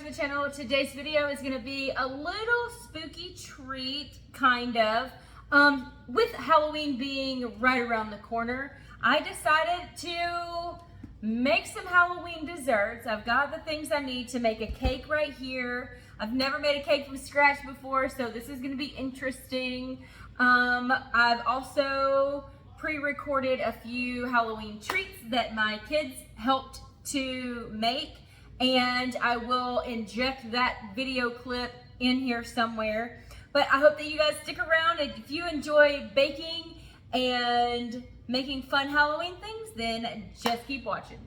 to the channel. Today's video is going to be a little spooky treat, kind of. With Halloween being right around the corner, I decided to make some Halloween desserts. I've got the things I need to make a cake right here. I've never made a cake from scratch before, so this is going to be interesting. I've also pre-recorded a few Halloween treats that my kids helped to make, and I will inject that video clip in here somewhere. But I hope that you guys stick around, and if you enjoy baking and making fun Halloween things, then just keep watching.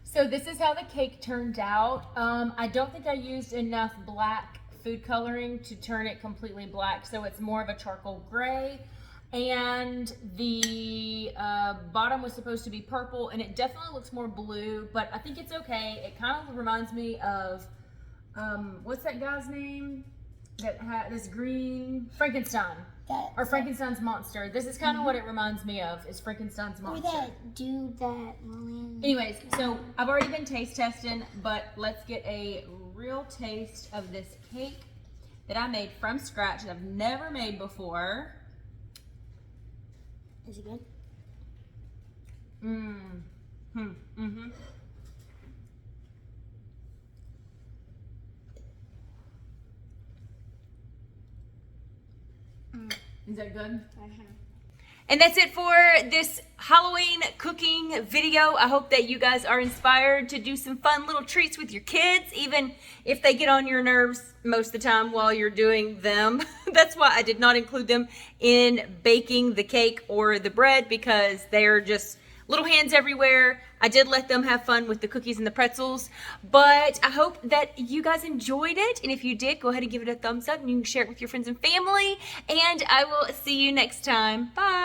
So this is how the cake turned out. I don't think I used enough black food coloring to turn it completely black, so it's more of a charcoal gray. And the bottom was supposed to be purple, and it definitely looks more blue, but I think it's okay. It kind of reminds me of, what's that guy's name that had this green, Frankenstein. Or Frankenstein's monster. This is kind of what it reminds me of, is Frankenstein's monster. Or that dude that went. Anyways, so I've already been taste testing, but let's get a real taste of this cake that I made from scratch that I've never made before. Is it good? Is that good? Uh-huh. And that's it for this Halloween cooking video. I hope that you guys are inspired to do some fun little treats with your kids, even if they get on your nerves most of the time while you're doing them. That's why I did not include them in baking the cake or the bread, because they're just little hands everywhere. I did let them have fun with the cookies and the pretzels, but I hope that you guys enjoyed it. And if you did, go ahead and give it a thumbs up, and you can share it with your friends and family. And I will see you next time. Bye.